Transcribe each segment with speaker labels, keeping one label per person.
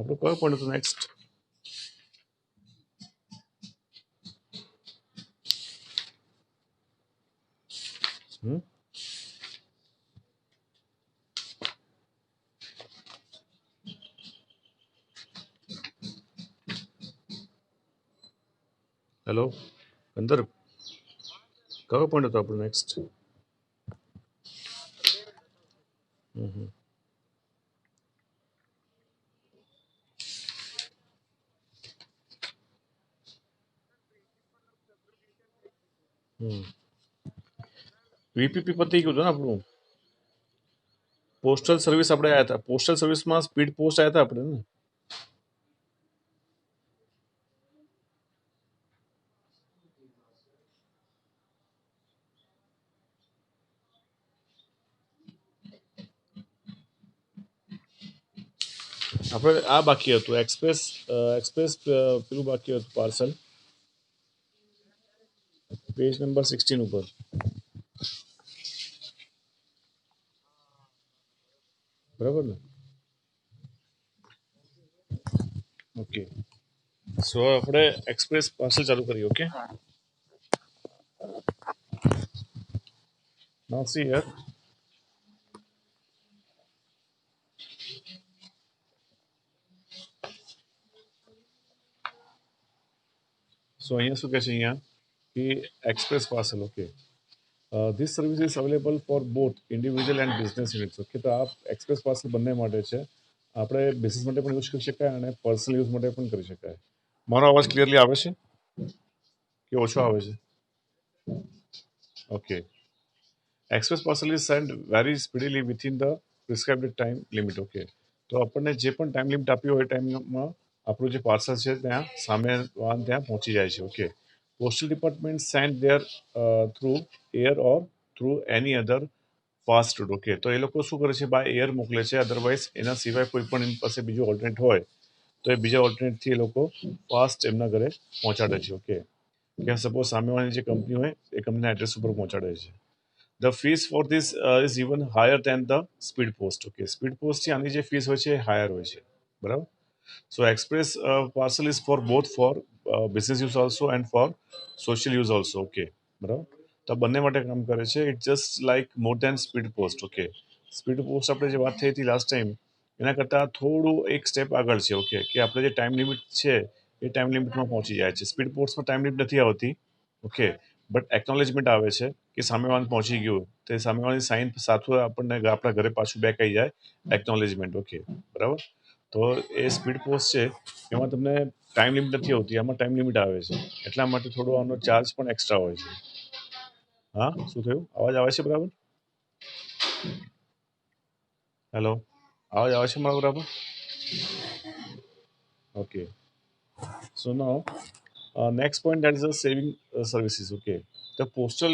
Speaker 1: આપણું કયો પોઈન્ટ હતું નેક્સ્ટ? હેલો અંદર કયો પોઈન્ટ હતો આપણું નેક્સ્ટ? વીપીપી પતી ગયું હતું ને આપણું. પોસ્ટલ સર્વિસ આપણે આવ્યા હતા. પોસ્ટલ સર્વિસમાં સ્પીડ પોસ્ટ આવ્યા હતા આપણે ને. આપણે આ બાકી હતું એક્સપ્રેસ પેલું બાકી હતું પાર્સલ પેજ નંબર 16 ઉપર. બરાબર ને? ઓકે, સો આપણે એક્સપ્રેસ પાર્સલ ચાલુ કરીએ. Okay, now see here. So અહીંયા શું કહે છે અહીંયા કે express parcel. Okay, this service is available for both individual and business units. Okay, તો આ એક્સપ્રેસ પાર્સલ બંને માટે છે. આપણે બિઝનેસ માટે પણ યુઝ કરી શકાય અને પર્સનલ યુઝ માટે પણ કરી શકાય. મારો અવાજ ક્લિયરલી આવે છે કે ઓછો આવે છે? Okay, express parcel is send very speedily within the prescribed time limit. Okay, તો આપણને જે પણ ટાઈમ લિમિટ આપી હોય એ ટાઈમમાં આપણું જે પાર્સલ છે ત્યાં સામે વાહન ત્યાં પહોંચી જાય છે. Okay, postal department send there through air or through any other fast route. Okay, તો એ લોકો શું કરે છે? બાય એર મોકલે છે. અધરવાઇઝ એના સિવાય કોઈ પણ એની પાસે બીજો ઓલ્ટરનેટ હોય તો એ બીજા ઓલ્ટરનેટથી એ લોકો ફાસ્ટ એમના ઘરે પહોંચાડે છે. ઓકે, કે સપોઝ સામેવાળી જે કંપની હોય એ કંપનીના એડ્રેસ ઉપર પહોંચાડે છે. The fees for this is even higher than the speed post. Okay, speed પોસ્ટથી આની જે ફીસ હોય છે એ હાયર હોય છે. બરાબર? So express parcel is for both for business use also and for social use also. Okay, બરાબર, તો બંને માટે કામ કરે છે. It just like more than speed post. Okay, speed post આપણે જે વાત થઈ હતી લાસ્ટ ટાઈમ એના કરતાં થોડું એક સ્ટેપ આગળ છે. ઓકે, કે આપણે જે ટાઈમ લિમિટ છે એ ટાઈમ લિમિટમાં પહોંચી જાય છે. સ્પીડ પોસ્ટમાં ટાઈમ લિમિટ નથી આવતી. ઓકે, બટ એકનોલેજમેન્ટ આવે છે કે સામેવાળાને પહોંચી ગયું, તે સામેવાળાની સાઇન સાથે આપણને આપણા ઘરે પાછું બેક આવી જાય એકનોલેજમેન્ટ. ઓકે, બરાબર, તો એ સ્પીડ પોસ્ટ છે એમાં તમને ટાઈમ લિમિટ નથી આવતી, આમાં ટાઈમ લિમિટ આવે છે. એટલા માટે થોડો આનો ચાર્જ પણ એક્સ્ટ્રા હોય છે. હા, શું થયું? અવાજ આવે છે બરાબર? હેલો, અવાજ આવે છે મારો બરાબર? Okay, so now next point that is a saving services. Okay, તો પોસ્ટલ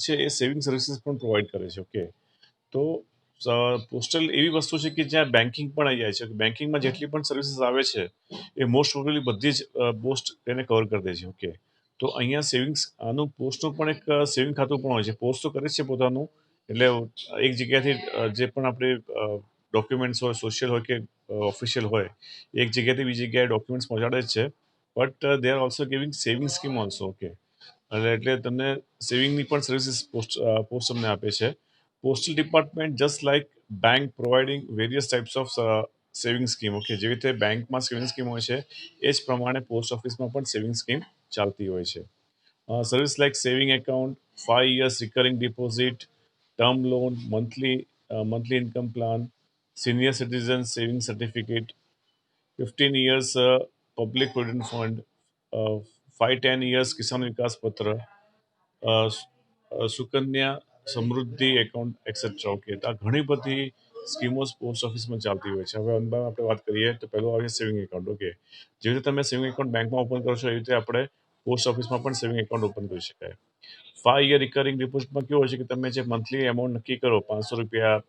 Speaker 1: છે એ સેવિંગ સર્વિસીસ પણ પ્રોવાઈડ કરે છે. ઓકે, તો પોસ્ટલ એવી વસ્તુ છે કે જ્યાં બેન્કિંગ પણ આવી જાય છે. બેન્કિંગમાં જેટલી પણ સર્વિસીસ આવે છે એ મોસ્ટ પ્રોબેબલી બધી જ પોસ્ટ એને કવર કરી દે છે. ઓકે, તો અહીંયા સેવિંગ્સ આનું પોસ્ટનું પણ એક સેવિંગ ખાતું પણ હોય છે. પોસ્ટ તો કરે છે પોતાનું, એટલે એક જગ્યાથી જે પણ આપણે ડોક્યુમેન્ટ્સ હોય, સોશિયલ હોય કે ઓફિશિયલ હોય, એક જગ્યાથી બીજી જગ્યાએ ડોક્યુમેન્ટ્સ પહોંચાડે જ છે. But they are also giving saving scheme also. Okay, એટલે તમને સેવિંગની પણ સર્વિસીસ પોસ્ટ તમને આપે છે. Postal department just like bank providing various types of saving scheme. Okay, જેવી રીતે બેંકમાં સેવિંગ સ્કીમ હોય છે એ જ પ્રમાણે પોસ્ટ ઓફિસમાં પણ સેવિંગ સ્કીમ ચાલતી હોય છે. Service like saving account, 5 years recurring deposit, term loan, monthly income plan, senior citizen saving certificate, 15 years public provident fund, 5-10 years કિસાન વિકાસ પત્ર, સુકન્યા સમૃદ્ધિ એકાઉન્ટ એક્સેટ્રા. ઓકે, તો આ ઘણી બધી સ્કીમો પોસ્ટ ઓફિસમાં ચાલતી હોય છે. હવે અંદર આપણે વાત કરીએ તો પહેલું આવે સેવિંગ એકાઉન્ટ. ઓકે, જેવી રીતે તમે સેવિંગ એકાઉન્ટ બેંકમાં ઓપન કરો છો એવી રીતે આપણે પોસ્ટ ઓફિસમાં પણ સેવિંગ એકાઉન્ટ ઓપન કરી શકાય. 5 year રિકરિંગ ડિપોઝિટમાં કેવું હોય છે કે તમે જે મંથલી એમાઉન્ટ નક્કી કરો, 500 રૂપિયા,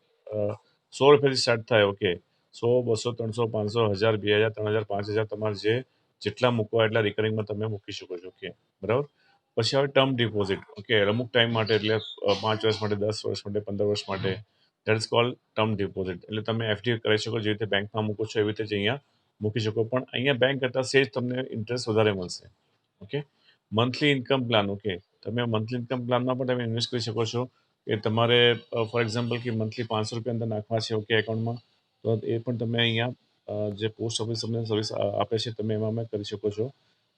Speaker 1: 100 રૂપિયાથી સ્ટાર્ટ થાય. ઓકે, 100, 200, 300, 500, 1000, 2000, 3000, 5000, તમારે જેટલા મૂકવા એટલા રિકરિંગમાં તમે મૂકી શકો છો. ઓકે, બરાબર. પછી આવે ટર્મ ડિપોઝિટ. ઓકે, અમુક ટાઈમ માટે, એટલે 5 વર્ષ માટે, 10 વર્ષ માટે, 15 વર્ષ માટે, that is called term deposit. એટલે તમે એફડી કરી શકો, જેવી રીતે બેંકમાં મૂકો છો એવી રીતે જ અહીંયા મૂકી શકો, પણ અહીંયા બેંક કરતાં સેજ તમને ઇન્ટરેસ્ટ વધારે મળશે. Okay, monthly income plan. Okay, તમે મંથલી ઇન્કમ પ્લાનમાં પણ તમે ઇન્વેસ્ટ કરી શકો છો કે તમારે ફોર એક્ઝામ્પલ કે મંથલી 500 રૂપિયા અંદર નાખવા છે ઓકે એકાઉન્ટમાં, તો એ પણ તમે અહીંયા જે પોસ્ટ ઓફિસ તમને સર્વિસ આપે છે તમે એમાં કરી શકો છો.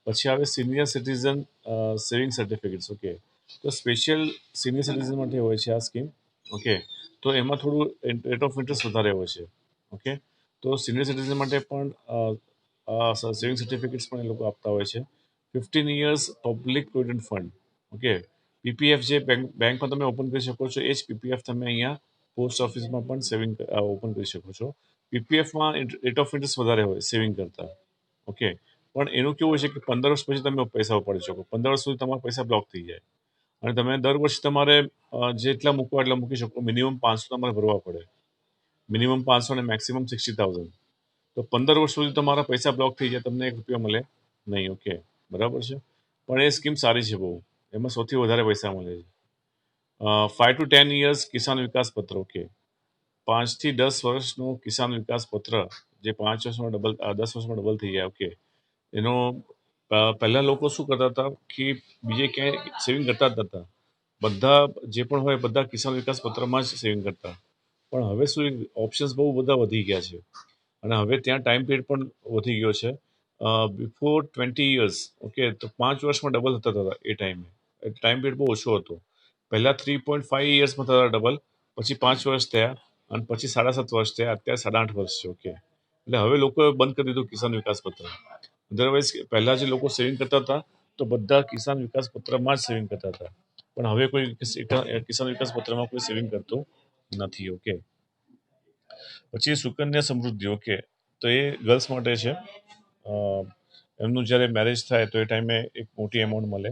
Speaker 1: પછી આવે senior citizen saving certificates. Okay, તો સ્પેશિયલ સિનિયર સિટીઝન માટે હોય છે આ સ્કીમ. ઓકે, તો એમાં થોડું રેટ ઓફ ઇન્ટરેસ્ટ વધારે હોય છે. ઓકે, તો સિનિયર સિટીઝન માટે પણ સેવિંગ સર્ટિફિકેટ્સ પણ એ લોકો આપતા હોય છે. 15 years public provident fund. Okay, PPF જે બેંકમાં તમે ઓપન કરી શકો છો એ જ પીપીએફ તમે અહીંયા પોસ્ટ ઓફિસમાં પણ સેવિંગ ઓપન કરી શકો છો. પીપીએફમાં રેટ ઓફ ઇન્ટરેસ્ટ વધારે હોય સેવિંગ કરતાં. ઓકે, પણ એનું કેવું છે કે 15 વર્ષ પછી તમે પૈસા ઉપાડી શકો. 15 વર્ષ સુધી તમારા પૈસા બ્લોક થઈ જાય અને તમે દર વર્ષે તમારે જેટલા મૂકવા એટલા મૂકી શકો. મિનિમમ 500 તમારે ભરવા પડે, મિનિમમ 500 અને મેક્સિમમ 60,000. તો 15 વર્ષ સુધી તમારા પૈસા બ્લોક થઈ જાય, તમને 1 રૂપિયા મળે નહીં. ઓકે, બરાબર છે, પણ એ સ્કીમ સારી છે બહુ, એમાં સૌથી વધારે પૈસા મળે છે. 5 to 10 years કિસાન વિકાસ પત્ર. ઓકે, 5 થી 10 વર્ષનું કિસાન વિકાસ પત્ર જે 5 વર્ષમાં ડબલ 10 વર્ષમાં ડબલ થઈ જાય. ઓકે, એનો પહેલા લોકો શું કરતા હતા કે બીજે ક્યાંય સેવિંગ કરતા જ નહોતા, બધા જે પણ હોય બધા કિસાન વિકાસ પત્રમાં જ સેવિંગ કરતા. પણ હવે શું ઓપ્શન્સ બહુ બધા વધી ગયા છે અને હવે ત્યાં ટાઈમ પીરિયડ પણ વધી ગયો છે. Before 20 years. ઓકે, તો 5 વર્ષમાં ડબલ થતા હતા એ ટાઈમે. ટાઈમ પીરિયડ બહુ ઓછો હતો. પહેલાં 3.5 yearsમાં થતા ડબલ, પછી 5 વર્ષ થયા અને પછી 7.5 વર્ષ થયા, અત્યારે 8.5 વર્ષ છે. ઓકે, એટલે હવે લોકોએ બંધ કરી દીધું કિસાન વિકાસ પત્ર. અધરવાઇઝ પહેલાં જે લોકો સેવિંગ કરતા હતા તો બધા કિસાન વિકાસ પત્રમાં જ સેવિંગ કરતા હતા, પણ હવે કોઈ કિસાન વિકાસ પત્રમાં કોઈ સેવિંગ કરતું નથી. ઓકે, પછી સુકન્યા સમૃદ્ધિ. ઓકે, તો એ ગર્લ્સ માટે છે. એમનું જ્યારે મેરેજ થાય તો એ ટાઈમે એક મોટી એમાઉન્ટ મળે.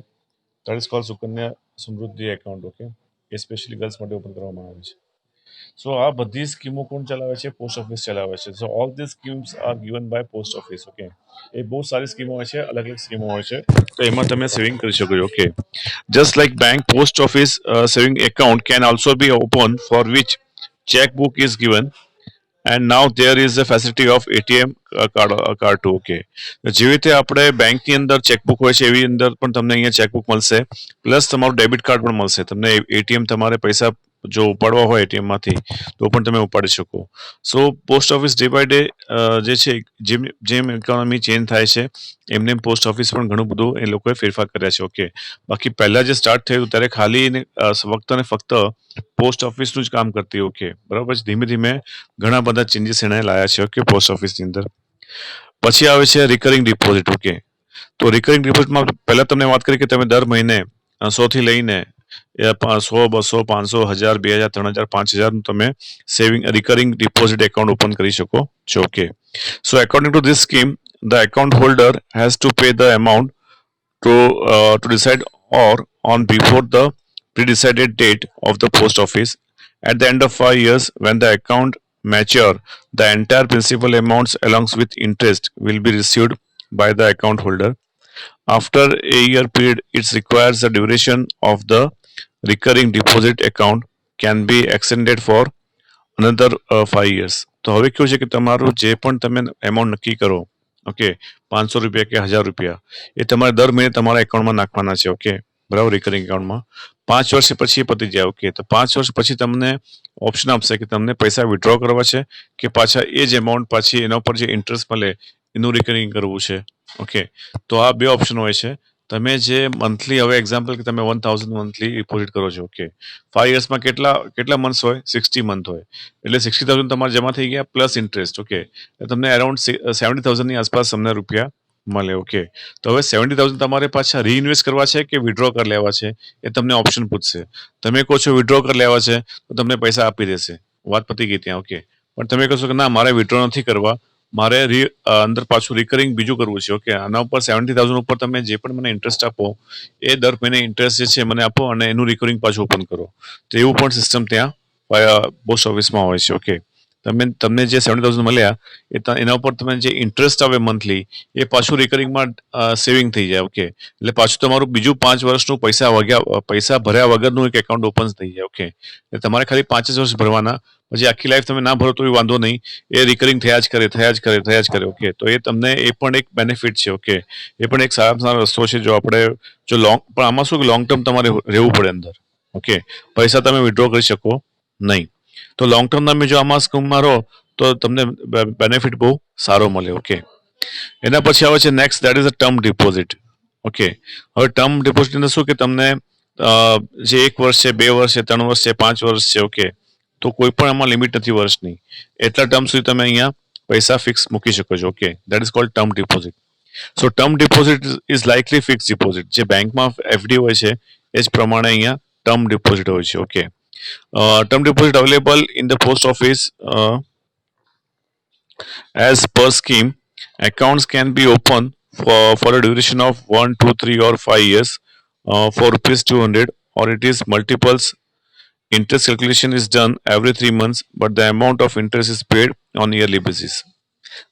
Speaker 1: દેટ ઇઝ કોલ્ડ સુકન્યા સમૃદ્ધિ એકાઉન્ટ. ઓકે, એ સ્પેશિયલી ગર્લ્સ માટે ઓપન કરવામાં આવે છે. સો આ બધી સ્કીમો કોણ ચલાવે છે? પોસ્ટ ઓફિસ ચલાવે છે. So all this schemes are given by post office. Okay, એ બહુ સારી સ્કીમો હોય છે, અલગ અલગ સ્કીમો હોય છે, તો એમાં તમે સેવિંગ કરી શકો છો. Okay, just like bank, post office saving account can also be open for which checkbook is given, and now there is a facility of ATM card too. Okay, જેવી રીતે આપણે બેંકની અંદર ચેકબુક હોય છે એવી અંદર પણ તમને અહીંયા ચેકબુક મળશે, પ્લસ તમારું ડેબિટ કાર્ડ પણ મળશે. તમને એટીએમ તમારે પૈસા જો ઉપાડવા હોય એટીએમમાંથી તો પણ તમે ઉપાડી શકો. સો post office day by day જે છે જેમ જેમ ઇકોનોમી ચેન્જ થાય છે એમને પોસ્ટ ઓફિસ પણ ઘણું બધું એ લોકોએ ફેરફાર કર્યા છે. ઓકે, બાકી પહેલાં જે સ્ટાર્ટ થયું ત્યારે ખાલી ફક્ત ને ફક્ત પોસ્ટ ઓફિસનું જ કામ કરતી. ઓકે, બરાબર છે, ધીમે ધીમે ઘણા બધા ચેન્જીસ એણે લાયા છે. ઓકે, પોસ્ટ ઓફિસની અંદર. પછી આવે છે રિકરિંગ ડિપોઝિટ. ઓકે, તો રિકરિંગ ડિપોઝિટમાં પહેલાં તમને વાત કરી કે તમે દર મહિને 100થી લઈને 100, 200, 500, 1000, 2000, 3000, 5000 તમે saving recurring deposit account open કરી શકો છો. Okay, so according to this scheme the account holder has to pay the amount to decide or on before the pre-decided date of the post office. At the end of 5 years, when the account mature, the entire principal amounts along with interest will be received by the account holder. After a year period, it requires the duration of the recurring deposit account can be extended for another 5 years. તો હવે કેવું છે કે તમારું જે પણ તમે amount નક્કી કરો, ઓકે, 500 રૂપિયા કે 1000 રૂપિયા, એ તમારે દર મહિને તમારા એકાઉન્ટમાં નાખવાના છે. ઓકે, બરાબર, રિકરિંગ એકાઉન્ટમાં 5 વર્ષ પછી એ પતી જાય. ઓકે, તો 5 વર્ષ પછી તમને ઓપ્શન આપશે કે તમને પૈસા વિડ્રો કરવા છે કે પાછા એ જ એમાઉન્ટ પાછી એના ઉપર જે ઇન્ટરેસ્ટ મળે એનું રિકરિંગ કરવું છે. ઓકે, તો આ બે ઓપ્શન હોય છે. તમે જે મંથલી, હવે એક્ઝામ્પલ કે તમે 1000 મંથલી ડિપોઝિટ કરો છો. ઓકે, 5 યર્સમાં કેટલા મંથ્સ હોય? 60 મંથ હોય, એટલે 60,000 તમારે જમા થઈ ગયા પ્લસ ઇન્ટરેસ્ટ. ઓકે, તમને અરાઉન્ડ 70,000ની આસપાસ તમને રૂપિયા મળે. ઓકે, તો હવે 70,000 તમારે પાછા રીઇન્વેસ્ટ કરવા છે કે વિડ્રો કરી લેવા છે એ તમને ઓપ્શન પૂછશે. તમે કહો છો વિડ્રો કરી લેવા છે તો તમને પૈસા આપી દેશે, વાત પતી ગઈ ત્યાં. ઓકે, પણ તમે કહેશો કે ના મારે વિડ્રો નથી કરવા, મારે અંદર પાછું રિકરિંગ બીજું કરવું છે. ઓકે, આના ઉપર 70,000 ઉપર તમે જે પણ મને ઇન્ટરેસ્ટ આપો એ દર મહિને ઇન્ટરેસ્ટ જે છે મને આપો અને એનું રિકરિંગ પાછું ઓપન કરો. તો એવું પણ સિસ્ટમ ત્યાં પોસ્ટ ઓફિસમાં હોય છે. ઓકે, તમને જે 70,000 મળ્યા એના ઉપર તમે જે ઇન્ટરેસ્ટ આવે મંથલી એ પાછું રિકરિંગમાં સેવિંગ થઈ જાય. ઓકે, એટલે પાછું તમારું બીજું 5 વર્ષનું પૈસા ભર્યા વગરનું એક એકાઉન્ટ ઓપન થઈ જાય. ઓકે, એટલે તમારે ખાલી 5 જ વર્ષ ભરવાના, પછી આખી લાઈફ તમે ના ભરો તો વાંધો નહીં, એ રિકરિંગ થયા જ કરે. ઓકે, તો એ પણ એક બેનિફિટ છે. ઓકે, એ પણ એક સારામાં સારો રસ્તો છે. જો આપણે પણ આમાં શું લોંગ ટર્મ તમારે રહેવું પડે અંદર. ઓકે, પૈસા તમે વિડ્રો કરી શકો નહીં. તો લોંગ ટર્મ તમે જો આમાં સ્કીમમાં રહો તો તમને બેનિફિટ બહુ સારો મળે. ઓકે, એના પછી આવે છે next, that is a term deposit. Okay, હવે ટર્મ ડિપોઝિટ અંદર શું કે તમને જે 1 વર્ષ છે, 2 વર્ષ છે, 3 વર્ષ છે, 5 વર્ષ છે. ઓકે, તો કોઈ પણ આમાં લિમિટ નથી વર્ષની, એટલા ટર્મ સુધી તમે અહીંયા પૈસા ફિક્સ મૂકી શકો છો. Okay, that is called term deposit. So term deposit is likely fix deposit. જે બેંકમાં એફડી હોય છે એ જ પ્રમાણે અહીંયા ટર્મ ડિપોઝિટ હોય છે. Okay, term deposit available in the post office as per scheme. Accounts can be opened for a duration of 1, 2, 3 or 5 years for rupees 200, or it is multiples. Interest calculation is done every 3 months, but the amount of interest is paid on yearly basis.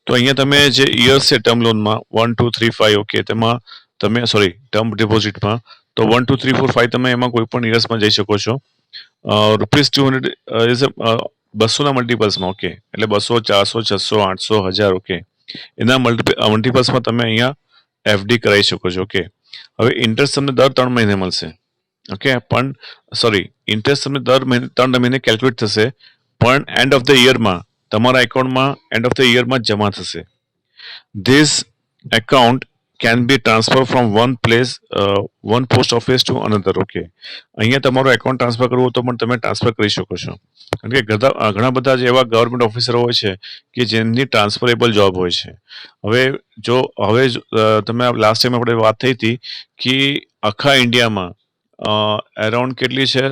Speaker 1: તો અહીંયા તમે જે years છે term લોનમાં 1, 2, 3, 5. Okay, તેમાં તમે term ડિપોઝિટમાં તો 1, 2, 3, 4, 5 તમે એમાં કોઈ પણ ઇયર્સમાં જઈ શકો છો. ₹200 ઇઝ 200ના મલ્ટિપલ્સમાં. ઓકે, એટલે 200, 400, 600, 800, 1000. ઓકે, એના મલ્ટિપલ્સમાં તમે અહીંયા એફડી કરાવી શકો છો. ઓકે, હવે ઇન્ટરેસ્ટ તમને દર 3 મહિને મળશે. ઓકે, પણ ઇન્ટરેસ્ટ તમને દર 3 મહિને કેલ્ક્યુલેટ થશે, પણ એન્ડ ઓફ ધ યરમાં તમારા એકાઉન્ટમાં એન્ડ ઓફ ધ યરમાં જમા થશે. This account can be transferred from one post office to another. Okay, અહીંયા તમારું એકાઉન્ટ ટ્રાન્સફર કરવું તો પણ તમે ટ્રાન્સફર કરી શકો છો, કારણ કે ઘણા બધા જ એવા ગવર્મેન્ટ ઓફિસરો હોય છે કે જેમની ટ્રાન્સફરેબલ જોબ હોય છે. હવે તમે લાસ્ટ ટાઈમ આપણે વાત થઈ હતી કે આખા ઇન્ડિયામાં અરાઉન્ડ કેટલી છે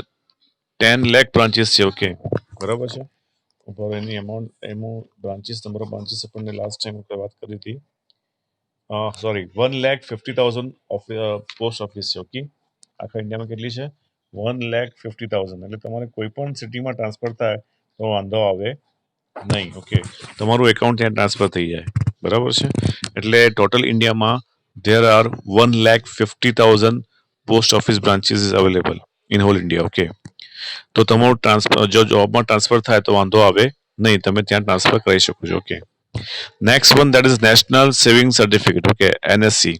Speaker 1: 10 લાખ બ્રાન્ચીસ છે. ઓકે, બરાબર છે. એની બ્રાન્ચીસ, નંબર ઓફ બ્રાન્ચીસ આપણને લાસ્ટ ટાઈમ આપણે વાત કરી હતી. 1,50,000 પોસ્ટ ઓફિસ છે. ઓકે, આખા ઇન્ડિયામાં કેટલી છે? 1,50,000. એટલે તમારે કોઈ પણ સિટીમાં ટ્રાન્સફર થાય તો વાંધો આવે નહીં. ઓકે, તમારું એકાઉન્ટ ત્યાં ટ્રાન્સફર થઈ જાય. બરાબર છે. એટલે ટોટલ ઇન્ડિયામાં there are 1,50,000 post office branches is available in whole India. Okay, તો તમારું જો જોબમાં ટ્રાન્સફર થાય તો વાંધો આવે નહીં, તમે ત્યાં ટ્રાન્સફર કરી શકો છો. Okay, next one, that is National Saving Certificate. Okay, NSC.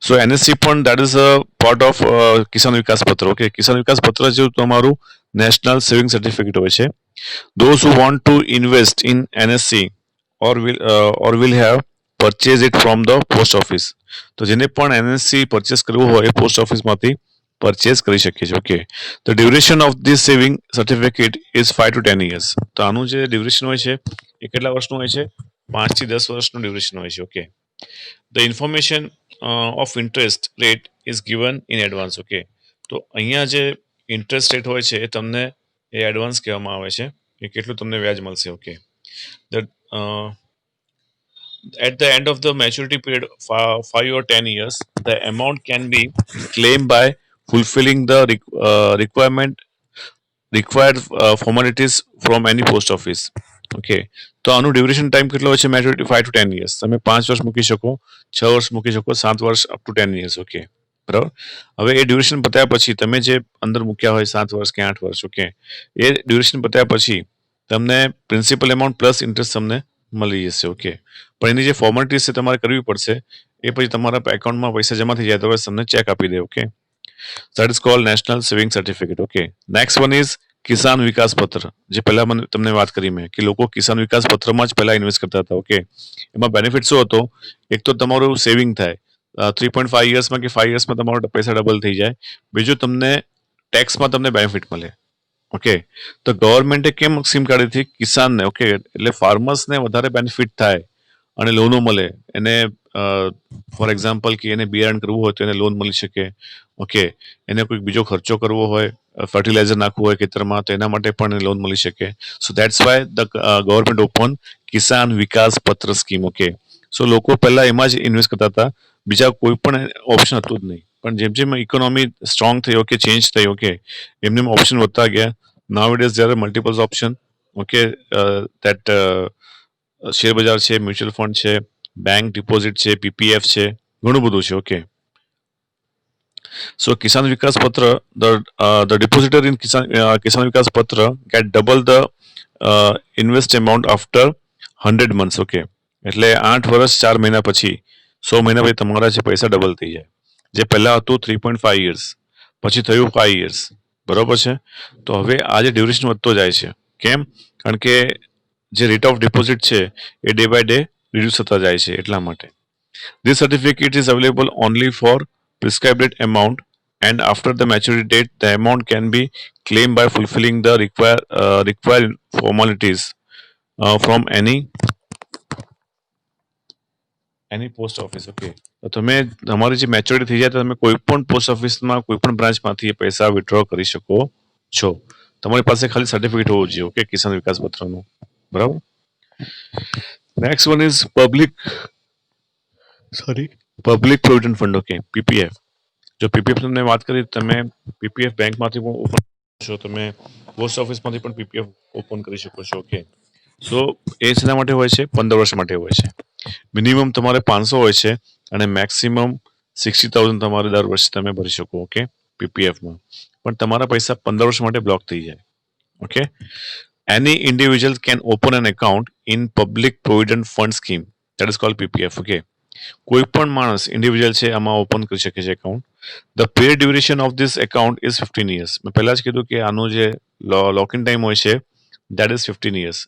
Speaker 1: So NSC પણ that is a part of કિસાન વિકાસ પત્ર. ઓકે, કિસાન વિકાસ પત્ર જેવું તમારું નેશનલ સેવિંગ સર્ટિફિકેટ હોય છે. Those who want to invest in NSC or will have purchase it from the post office. તો જેને પણ NSC પરચેસ કરવું હોય એ પોસ્ટ ઓફિસમાંથી પરચેસ કરી શકીએ છીએ. Okay, the duration of this saving certificate is 5 to 10 years. તો આનું જે ડ્યુરેશન હોય છે એ કેટલા વર્ષનું હોય છે? 5 થી 10 વર્ષનું ડ્યુરેશન હોય છે. Okay, the information of interest rate is given in advance. Okay, તો અહીંયા જે ઇન્ટરેસ્ટ રેટ હોય છે એ તમને એડવાન્સ કહેવામાં આવે છે કે કેટલું તમને વ્યાજ મળશે. Okay, at the end of the maturity period, 5 or 10 years, the amount can be claimed by fulfilling the required formalities from any post office. Okay, તો આનું ડ્યુરેશન ટાઈમ કેટલો હોય છે? Maturity 5 to 10 years. તમે 5 વર્ષ મૂકી શકો, 6 વર્ષ મૂકી શકો, 7 વર્ષ અપ ટુ 10 years. ઓકે, બરાબર. હવે એ ડ્યુરેશન પત્યા પછી તમે જે અંદર મૂક્યા હોય 7 વર્ષ કે 8 વર્ષ, ઓકે, એ ડ્યુરેશન પત્યા પછી તમને પ્રિન્સિપલ એમાઉન્ટ પ્લસ ઇન્ટરેસ્ટ તમને મળી જશે. ઓકે, પણ એની જે ફોર્માલિટીઝ છે તમારે કરવી પડશે. એ પછી તમારા એકાઉન્ટમાં પૈસા જમા થઈ જાય તો તમને ચેક આપી દે. Okay, that is called National Saving Certificate. Okay, next one is કિસાન વિકાસ પત્ર. જે પહેલા તમને વાત કરી મેં કે લોકો કિસાન વિકાસ પત્રમાં જ પહેલા ઇન્વેસ્ટ કરતા હતા. ઓકે, એમાં બેનિફિટ શું હતો? એક તો તમારું સેવિંગ થાય 3.5 yearsમાં કે 5 yearsમાં તમારો પૈસા ડબલ થઈ જાય. બીજું તમને ટેક્સમાં તમને બેનિફિટ મળે. ઓકે, તો ગવર્મેન્ટે કેમ સ્કીમ કાઢી હતી? કિસાનને. ઓકે, એટલે ફાર્મર્સને વધારે બેનિફિટ થાય અને લોનો મળે. એને ફોર એક્ઝામ્પલ કે એને બિયારણ કરવું હોય તો એને લોન મળી શકે. ઓકે, એને કોઈ બીજો ખર્ચો કરવો હોય, ફર્ટિલાઇઝર નાખવું હોય ખેતરમાં તો એના માટે પણ લોન મળી શકે. So that's why the government open Kisan Vikas Patra scheme. Okay, સો લોકો પહેલા એમાં જ ઇન્વેસ્ટ કરતા હતા, બીજા કોઈ પણ ઓપ્શન હતું જ નહીં. પણ જેમ જેમ ઇકોનોમી સ્ટ્રોંગ થઈ, ઓકે, ચેન્જ થઈ, ઓકે, એમને ઓપ્શન વધતા ગયા. Now it is there are multiple option okay, that share બજાર છે, મ્યુચ્યુઅલ ફંડ છે, બેંક ડિપોઝિટ છે, પીપીએફ છે, ઘણું બધું છે. Okay, so Kisan Vikas Patra, the depositor in Kisan Vikas Patra get double the invest amount after 100 months. Okay, એટલે 8 વર્ષ 4 મહિના પછી 100 મહિના પછી તમારા જે પૈસા ડબલ થઈ જાય. જે પહેલા હતું 3.5 years, પછી થયું 5 years. બરોબર છે. તો હવે આ જે ડ્યુરેશન વધતો જાય છે. કેમ? કારણ કે જે રેટ ઓફ ડિપોઝિટ છે એ ડે બાય ડે રિડ્યુસ થતા જાય છે એટલા માટે. This certificate is available only for prescribed amount, and after the maturity date, the amount can be claimed by fulfilling the required formalities from any post office. Okay, તો તમે તમારી જે maturity થઈ જાય તો તમે કોઈ પણ પોસ્ટ ઓફિસમાં કોઈ પણ બ્રાન્ચમાંથી એ પૈસા વિથડ્રો કરી શકો છો. તમારી પાસે ખાલી સર્ટિફિકેટ હોવું જોઈએ. ઓકે, કિસાન વિકાસ પત્રનું. બરાબર. Next one is public provident fund. Okay, PPF. જો પીપીએફ તમને વાત કરી, તમે પીપીએફ બેંકમાંથી પણ ઓપન છો, તમે પોસ્ટ ઓફિસમાંથી પણ પીપીએફ ઓપન કરી શકો છો. ઓકે, સો એ શેના માટે હોય છે? 15 વર્ષ માટે હોય છે. મિનિમમ તમારે 500 હોય છે અને મેક્સિમમ 60,000 તમારે દર વર્ષે તમે ભરી શકો. ઓકે, પીપીએફમાં પણ તમારા પૈસા 15 વર્ષ માટે બ્લોક થઈ જાય. Okay, any individual can open an account in public provident fund scheme, that is called PPF. Okay, કોઈ પણ માણસ ઇન્ડિવિજ્યુઅલ છે આમાં ઓપન કરી શકે છે account. The period duration of this account is 15 years. મેં પહેલા જ કીધું કે આનો જે લોક ઇન ટાઈમ હોય છે that is 15 years.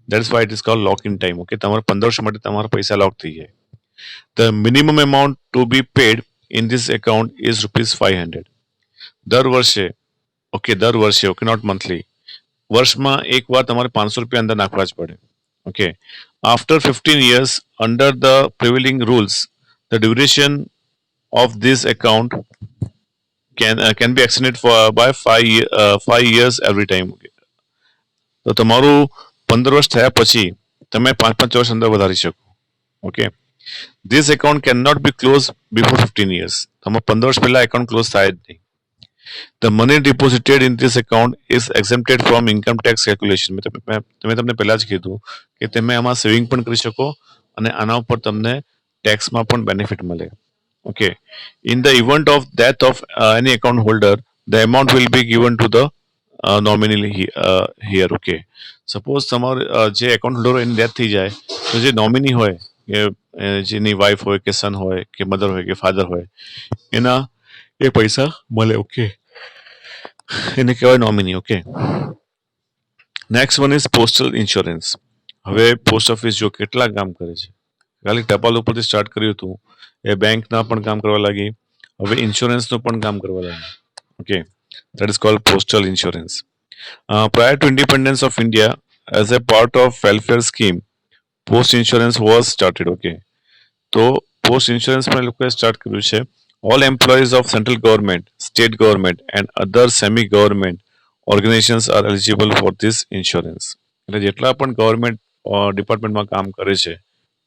Speaker 1: That is why it is called lock in time. Okay, તમારે 15 વર્ષ માટે તમારા પૈસા લોક થઈ જાય. The minimum amount to be paid in this account is ₹500 દર વર્ષે. ઓકે, દર વર્ષે. Okay, not monthly. વર્ષમાં એકવાર તમારે ₹500 અંદર નાખવા જ પડે. Okay, after 15 years, under the prevailing rules, the duration of this account can be extended for by 5 years every time. તો તમારું 15 વર્ષ થયા પછી તમે 5 વર્ષ અંદર વધારી શકો. Okay, this account cannot be closed before 15 years. તમારે 15 વર્ષ પહેલા એકાઉન્ટ ક્લોઝ થાય જ નહીં. The money deposited in this account is exempted from income tax calculation. મેં તમને પહેલા જ કીધું કે તમે આમાં સેવિંગ પણ કરી શકો અને આના ઉપર તમને ટેક્સમાં પણ બેનિફિટ મળે. Okay, in the event of death of any account holder, the amount will be given to the nominally here. Okay, suppose તમારે જે એકાઉન્ટ હોલ્ડર એની ડેથ થઈ જાય તો જે નોમિની હોય કે જેની વાઇફ હોય કે સન હોય કે મધર હોય કે ફાધર હોય એના એ પૈસા મળે. ઓકે, એને કહેવાય nominee. Okay, next one is postal insurance. હવે પોસ્ટ ઓફિસ જો કેટલા કામ કરે છે. ખાલી ટપાલ ઉપરથી સ્ટાર્ટ કર્યું હતું, એ બેંકના પણ કામ કરવા લાગી, હવે ઇન્સ્યોરન્સનું પણ કામ કરવા લાગી. Okay, that is called postal insurance. Prior to independence of India, as a part of welfare scheme, post insurance was started. Okay, તો પોસ્ટ ઇન્સ્યોરન્સ પણ લોકોએ સ્ટાર્ટ કર્યું છે. All employees of central government, state government and other semi government organizations are eligible for this insurance. એટલે જેટલા પણ government ડિપાર્ટમેન્ટમાં કામ કરે છે,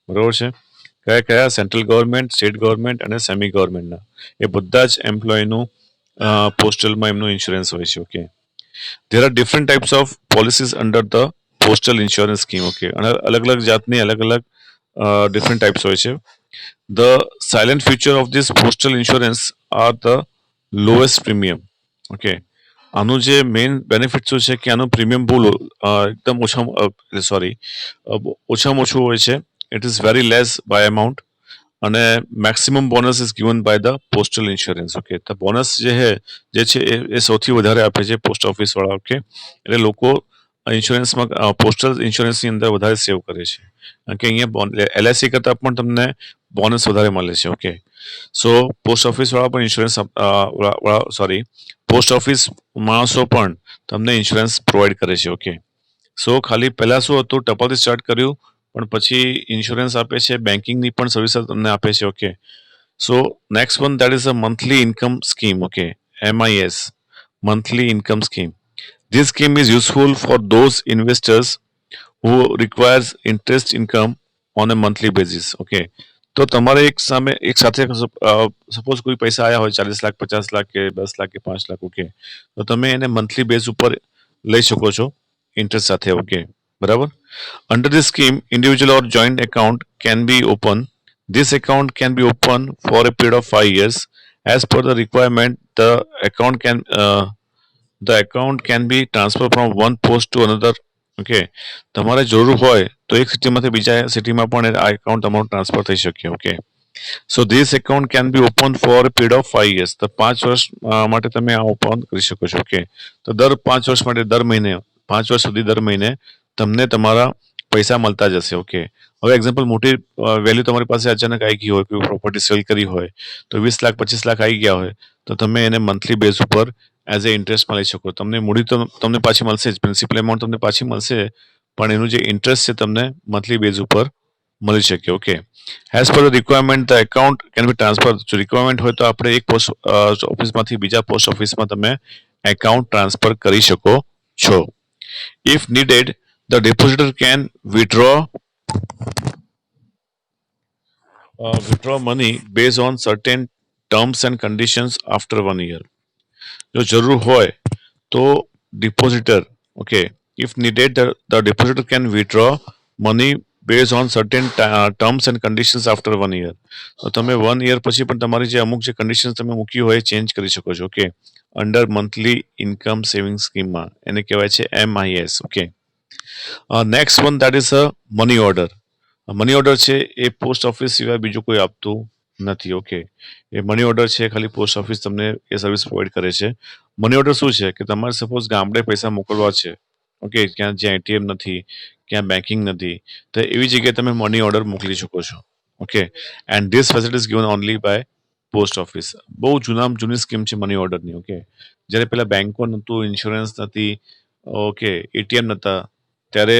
Speaker 1: બરોબર છે, કયા કયા સેન્ટ્રલ ગવર્મેન્ટ, સ્ટેટ ગવર્મેન્ટ અને સેમી ગવર્મેન્ટના, એ બધા જ એમ્પ્લોયનું પોસ્ટલમાં એમનું ઇન્સ્યોરન્સ હોય છે. Okay, there are different types of policies under the postal insurance scheme. Okay, અને અલગ અલગ જાતની અલગ અલગ different types હોય છે. The silent feature of this postal insurance are the lowest premium. Okay, આનું જે મેઇન બેનિફિટ શું છે કે આનું પ્રીમિયમ બહુ એકદમ ઓછામાં ઓછું હોય છે. It is very less by amount અને maximum bonus is given by the postal insurance. Okay, તો બોનસ જે છે એ સૌથી વધારે આપે છે પોસ્ટ ઓફિસ વાળા. ઓકે, એટલે લોકો ઇન્સ્યોરન્સમાં પોસ્ટલ ઇન્સ્યોરન્સની અંદર વધારે સેવ કરે છે કારણ કે અહીંયા એલઆઈસી કરતાં પણ તમને બોનસ વધારે મળે છે. ઓકે, સો પોસ્ટ ઓફિસ વાળા પણ ઇન્સ્યોરન્સ પોસ્ટ ઓફિસ માણસો પણ તમને ઇન્સ્યોરન્સ પ્રોવાઈડ કરે છે. ઓકે, સો ખાલી પહેલાં શું હતું, ટપાલથી સ્ટાર્ટ કર્યું પણ પછી ઇન્સ્યોરન્સ આપે છે, બેન્કિંગની પણ સર્વિસ તમને આપે છે. Okay, so next one that is a monthly income scheme. Okay, MIS, monthly income scheme. This scheme is useful for those investors who requires interest income on a monthly basis. Okay, તો તમારે એક સાથે suppose કોઈ પૈસા આવ્યા હોય 40 લાખ 50 લાખ કે 10 લાખ કે 5 લાખ. ઓકે, તો તમે એને મંથલી બેઝ ઉપર લઈ શકો છો ઇન્ટરેસ્ટ સાથે. ઓકે, બરાબર. Under this scheme, individual or joint account can be open. This account can be open for a period of 5 years. As per the requirement, the account can be transferred from one post to another. Okay, તમારે જરૂર હોય તો એક સિટીમાંથી બીજા સિટીમાં પણ આ account તમારું ટ્રાન્સફર થઈ શકે. Okay, so this account can be open for a period of 5 years. તો 5 વર્ષ માટે તમે આ ઓપન કરી શકો છો. ઓકે, તો દર 5 વર્ષ માટે દર મહિને 5 વર્ષ સુધી દર મહિને તમને તમારા પૈસા મળતા જશે. ઓકે, હવે એક્ઝામ્પલ મોટી વેલ્યુ તમારી પાસે અચાનક આવી ગઈ હોય, કોઈ પ્રોપર્ટી સેલ કરી હોય તો 20 લાખ 25 લાખ આવી ગયા હોય તો તમે એને મંથલી બેઝ ઉપર એઝ એ ઇન્ટરેસ્ટમાં લઈ શકો. તમને મૂડી તો તમને પાછી મળશે જ, પ્રિન્સિપલ એમાઉન્ટ તમને પાછી મળશે, પણ એનું જે ઇન્ટરેસ્ટ છે તમને મંથલી બેઝ ઉપર મળી શકે. Okay, as per the requirement the account can be transfer. જો રિક્વાયરમેન્ટ હોય તો આપણે એક પોસ્ટ ઓફિસમાંથી બીજા પોસ્ટ ઓફિસમાં તમે એકાઉન્ટ ટ્રાન્સફર કરી શકો છો. If needed, the depositor can withdraw money based on certain terms and conditions after 1 year. જો જરૂર હોય તો depositor, okay, if needed the depositor can withdraw money base on certain terms and conditions after 1 year. તો તમે 1 year પછી પણ તમારી જે અમુક જે કન્ડિશન્સ તમે મૂકી હોય એ ચેન્જ કરી શકો છો. Okay, under monthly income saving સ્કીમમાં એને કહેવાય છે MIS. Okay, next one that is a money order. Money order છે એ પોસ્ટ ઓફિસ સિવાય બીજું કોઈ આપતું નથી. ઓકે, એ મની ઓર્ડર છે ખાલી પોસ્ટ ઓફિસ તમને એ સર્વિસ પ્રોવાઈડ કરે છે. મની ઓર્ડર શું છે કે તમારે સપોઝ ગામડે પૈસા મોકલવા છે, ઓકે, જ્યાં ATM નથી, ક્યાં બેન્કિંગ નથી, તો એવી જગ્યાએ તમે મની ઓર્ડર મોકલી શકો છો. Okay, and this facility is given only by post office. બહુ જૂની સ્કીમ છે મની ઓર્ડરની. ઓકે, જ્યારે પેલા બેંકો નહોતું, ઇન્સ્યોરન્સ નથી, ઓકે, ATM નહોતા, ત્યારે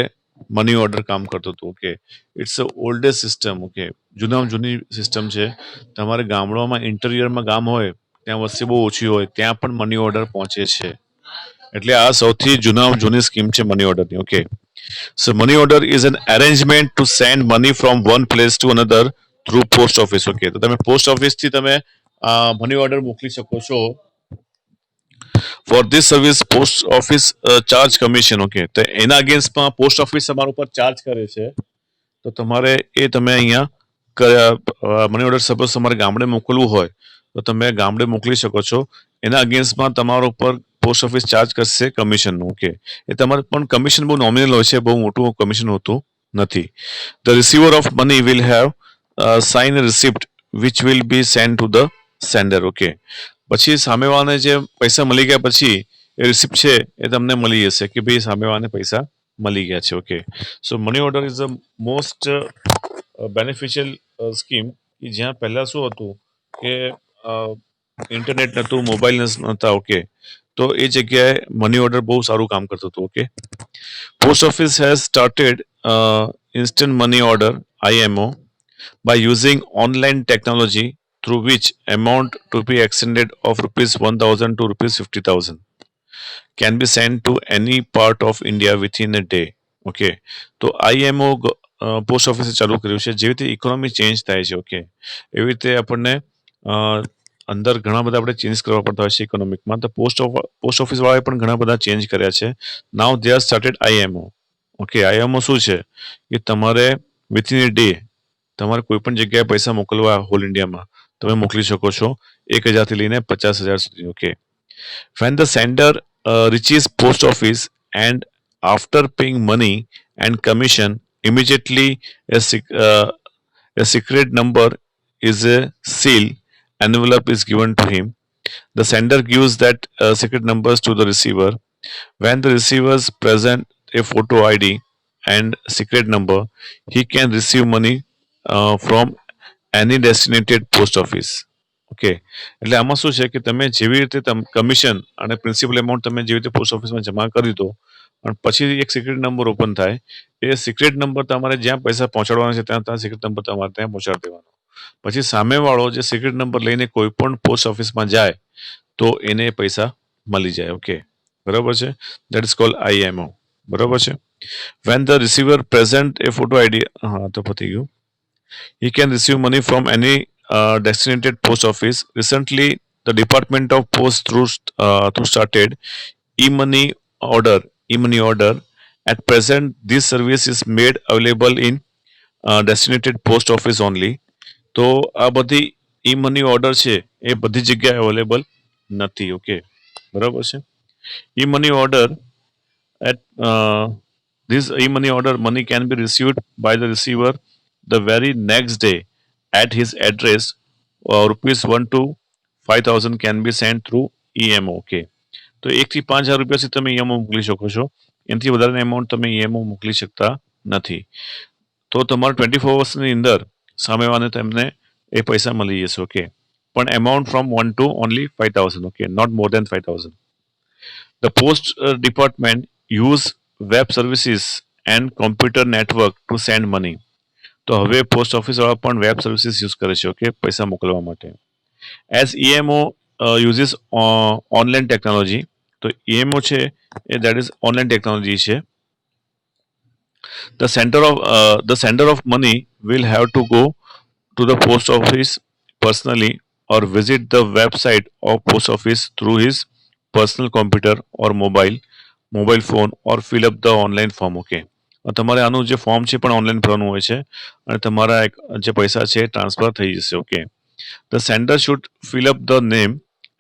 Speaker 1: મની ઓર્ડર કામ કરતું હતું. Okay, it's a oldest system. Okay, જૂની સિસ્ટમ છે. તમારે ગામડામાં ઇન્ટિરિયરમાં ગામ હોય ત્યાં વસ્તી બહુ ઓછી હોય ત્યાં પણ મની ઓર્ડર પહોંચે છે. એટલે આ સૌથી જૂની સ્કીમ છે મની ઓર્ડરની. Okay, so money order is an arrangement two send money from one place to another through post office. Okay, તો તમે પોસ્ટ ઓફિસથી તમે મની ઓર્ડર મોકલી શકો છો. For this service post office charge commission. Okay, તો એના અગેન્સ્ટમાં post office તમારા ઉપર ચાર્જ કરે છે. તો તમારે એ તમે અહીંયા મની ઓર્ડર સપોઝ તમારે ગામડે મોકલવું હોય તો તમે ગામડે મોકલી શકો છો. એના અગેન્સ્ટમાં તમારા ઉપર પોસ્ટ ઓફિસ ચાર્જ કરશે કમિશનનું. ઓકે, એ તમારે પણ કમિશન બહુ નોમિનલ હોય છે, બહુ મોટું કમિશન હોતું નથી. The receiver of money will have sign receipt which will be send to the sender. Okay, પછી સામેવાળાને જે પૈસા મળી ગયા પછી એ રિસિપ્ટ છે એ તમને મળી જશે કે ભાઈ સામેવાળાને પૈસા મળી ગયા છે. Okay, so money order is the most beneficial scheme. કે જ્યાં પહેલાં શું હતું કે ઇન્ટરનેટ નહોતું, મોબાઈલ નહોતા. ઓકે, તો એ જગ્યાએ મની ઓર્ડર બહુ સારું કામ કરતું હતું. Okay, post office has started instant money order IMO by using online technology through which amount to be extended of rupees 1000 to rupees 50,000 can be sent to any part of India within a day. Okay, તો IMO post ઓફિસે ચાલુ કર્યું છે. જેવી રીતે economy change થાય છે, okay, એવી રીતે આપણને અંદર ઘણા બધા આપણે ચેન્જ કરવા પડતા હોય છે ઇકોનોમિકમાં. તો પોસ્ટ ઓફિસવાળાએ પણ ઘણા બધા ચેન્જ કર્યા છે. Now they are started IMO. Okay, IMO શું છે કે તમારે વિથિન એ ડે તમારે કોઈ પણ જગ્યાએ પૈસા મોકલવા હોલ ઇન્ડિયામાં તમે મોકલી શકો છો 1000થી લઈને 50,000 સુધી. Okay, when the sender reaches post office and after paying money and commission, immediately a secret number is a seal envelope is given to him. The sender gives that secret numbers to the receiver. When the receivers present a photo ID and secret number, he can receive money from any designated post office. Okay, એટલે આમાં શું છે કે તમે જેવી રીતે commission અને principal amount તમે જેવી રીતે પોસ્ટ ઓફિસમાં જમા કરી દો અને પછી એક સિક્રેટ નંબર ઓપન થાય, એ સિક્રેટ નંબર તમારે જ્યાં પૈસા પહોંચાડવાના છે ત્યાં સિક્રેટ નંબર તમારે ત્યાં પહોંચાડી દેવાનો. પછી સામેવાળો જે સિક્રેટ નંબર લઈને કોઈ પણ પોસ્ટ ઓફિસમાં જાય તો એને પૈસા મળી જાય. ઓકે, બરાબર છે. That is called IMO. બરાબર છે. When the receiver present A photo ID, હા તો પતી ગયું. He can receive money from any designated post office. Recently, the Department of Post through started e-money order At present, this service is made available in designated post office only. તો આ બધી ઈ money order છે એ બધી જગ્યાએ available નથી. Okay, બરાબર છે. E money order at this e-money order money can be received by the receiver the very next day at his address. Rupees 1 to 5,000 can be sent through EMO. Okay, તો 1 થી 5,000 રૂપિયા સુધી તમે ઈએમઓ મોકલી શકો છો. એનાથી વધારાની એમાઉન્ટ તમે ઈએમઓ મોકલી શકતા નથી. તો તમારે 24 અવર્સની અંદર સામેવાળાને તેમને એ પૈસા મળી જશે. ઓકે, પણ amount from 1 to only 5,000. Okay, not more than 5,000. The post department use web services and computer network to send money. તો હવે પોસ્ટ ઓફિસ વાળા પણ વેબ સર્વિસીસ યુઝ કરે છે. ઓકે, પૈસા મોકલવા માટે. As ઈએમઓ uses online technology. તો ઈએમઓ છે એ દેટ ઇઝ ઓનલાઈન ટેકનોલોજી છે. The sender of money will have to go to the post office personally or visit the website of post office through his personal computer or mobile phone or fill up the online form. Okay, તમારે આનું જે form છે પણ online ભરવાનું હોય છે અને તમારા જે પૈસા છે ટ્રાન્સફર થઈ જશે. Okay, the sender should fill up the name,